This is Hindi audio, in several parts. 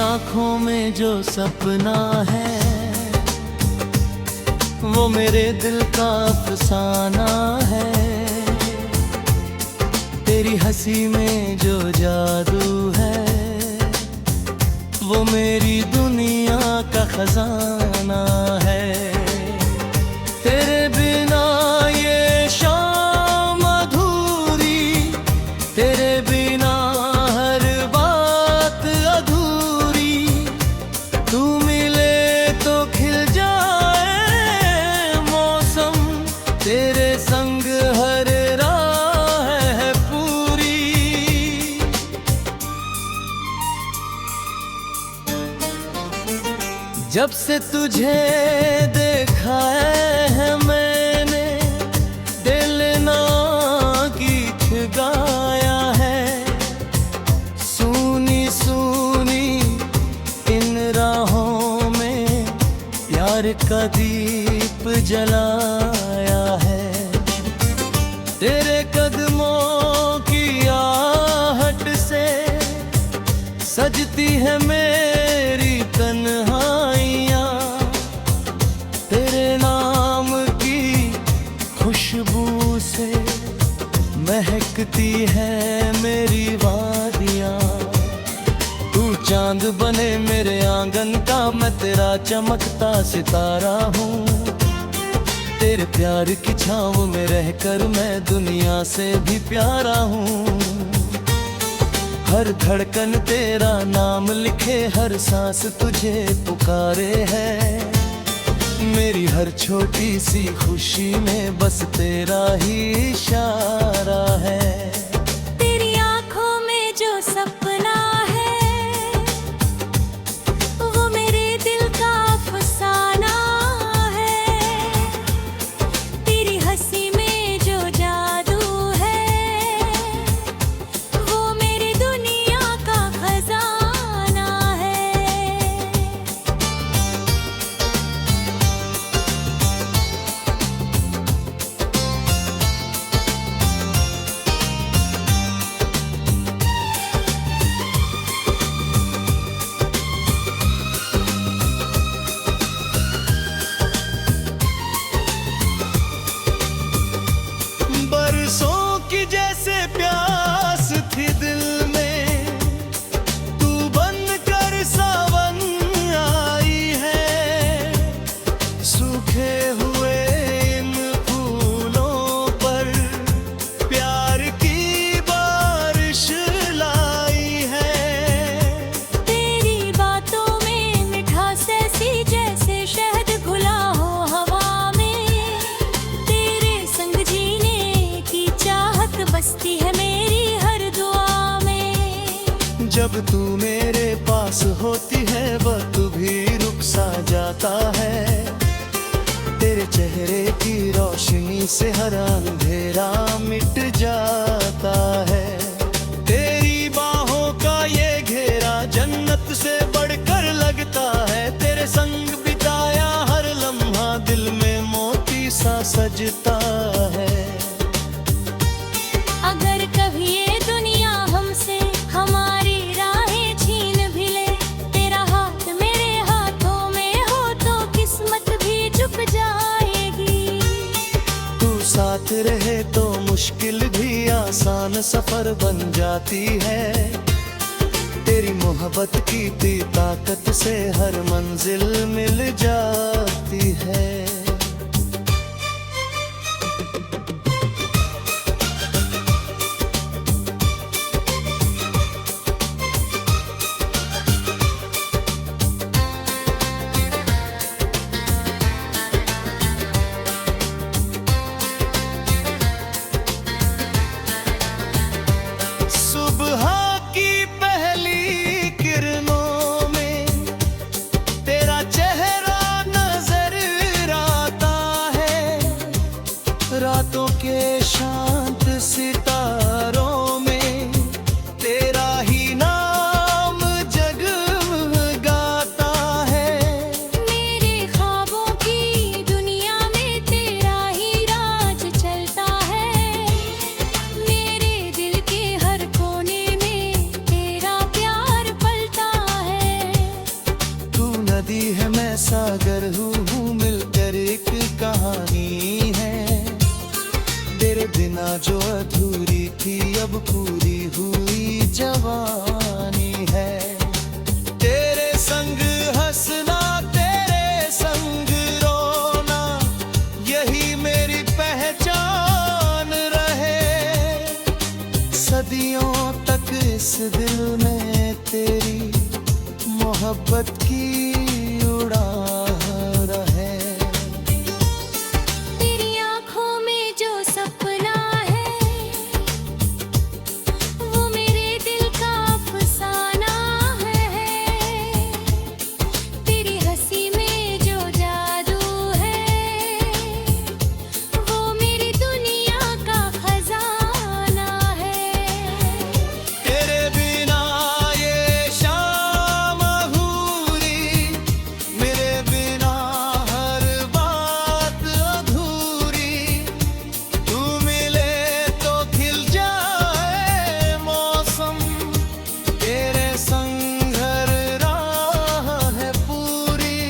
आंखों में जो सपना है वो मेरे दिल का अफसाना है। तेरी हंसी में जो जादू है वो मेरी दुनिया का खजाना है। तेरे बिना ये शाम अधूरी, तेरे बिना हर बात अधूरी। तू मिले तो खिल जाए मौसम, तेरे संग हर राह है पूरी। जब से तुझे देखा है मैंने, दिल ना गीत गाया है। सुनी सुनी इन राहों में प्यार का दीप जलाया है। तेरे कदमों की आहट से सजती है मेरी तन्हाइयाँ। तेरे नाम की खुशबू से महकती है मेरी वादियाँ। तू चांद बने मेरे आंगन का, मैं तेरा चमकता सितारा हूँ। तेरे प्यार की छाँव में रहकर मैं दुनिया से भी प्यारा हूँ। हर धड़कन तेरा नाम लिखे, हर सांस तुझे पुकारे है। मेरी हर छोटी सी खुशी में बस तेरा ही इशारा है। तेरी आंखों में जो सपना है वो मेरे दिल का अफसाना है। तेरी हंसी में जो जादू है वो मेरी दुनिया का खजाना है। बरसों की जैसे प्यास थी दिल में, तू बनकर सावन आई है। सूखे हुए इन फूलों पर प्यार की बारिश लाई है। तेरी बातों में मिठास ऐसी जैसे शहद घुला हो हवा में। तेरे संग जीने की चाहत बसती है मेरी हर दुआ में। जब तू मेरे पास होती है वक्त भी रुक सा जाता है। तेरे चेहरे की रोशनी से हर अंधेरा मिट जाता है। तेरी बाहों का ये घेरा जन्नत से बढ़कर लगता है। तेरे संग बिताया हर लम्हा दिल में मोती सा सजता है। अगर कभी ये दुनिया हमसे हमारी राहें छीन भी ले, तेरा हाथ मेरे हाथों में हो तो किस्मत भी झुक जाएगी। तू साथ रहे तो मुश्किल भी आसान सफर बन जाती है। तेरी मोहब्बत की ताकत से हर मंजिल मिल जाती है। सुबह की पहली किरणों में तेरा चेहरा नजर आता है। रातों के शांत सितारों में तेरा ही नाम जगमगाता है। मेरे ख्वाबों की दुनिया में तेरा ही राज चलता है। मेरे दिल के हर कोने में तेरा प्यार पलता है। बिना जो अधूरी थी अब पूरी हुई जवानी है। तेरे संग हंसना तेरे संग रोना यही मेरी पहचान रहे। सदियों तक इस दिल में तेरी मोहब्बत की उड़ान रहे। तेरी आंखों में जो सपना है वो मेरे दिल का अफसाना है। तेरी हंसी में जो जादू है वो मेरी दुनिया का खजाना है। तेरे बिना ये शाम अधूरी, मेरे बिना हर बात अधूरी। तू मिले तो खिल जाए मौसम, तेरे संग हर राह है पूरी।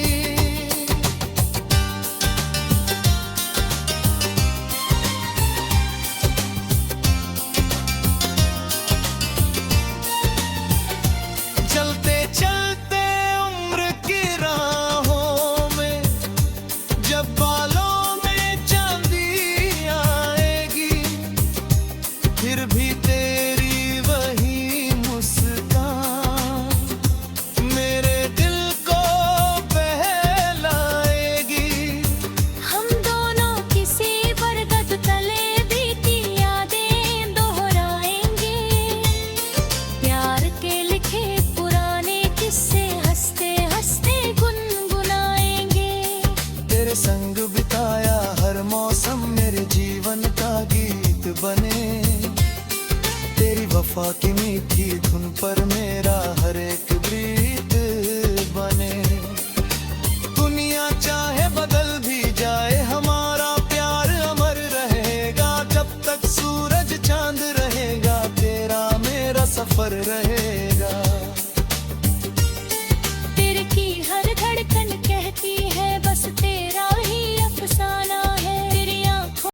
चलते चलते उम्र की राहों में जब बालों में चांदी आएगी, फिर भी तेरी वही मुस्कान मेरे दिल को बहलाएगी। हम दोनों किसी बरगद तले बीती यादें दोहराएंगे। प्यार के लिखे पुराने किस्से हंसते हंसते गुनगुनाएंगे। तेरे संग बिताया हर मौसम मेरे जीवन का गीत बने। तेरी वफा की मीठी धुन पर मेरा हर एक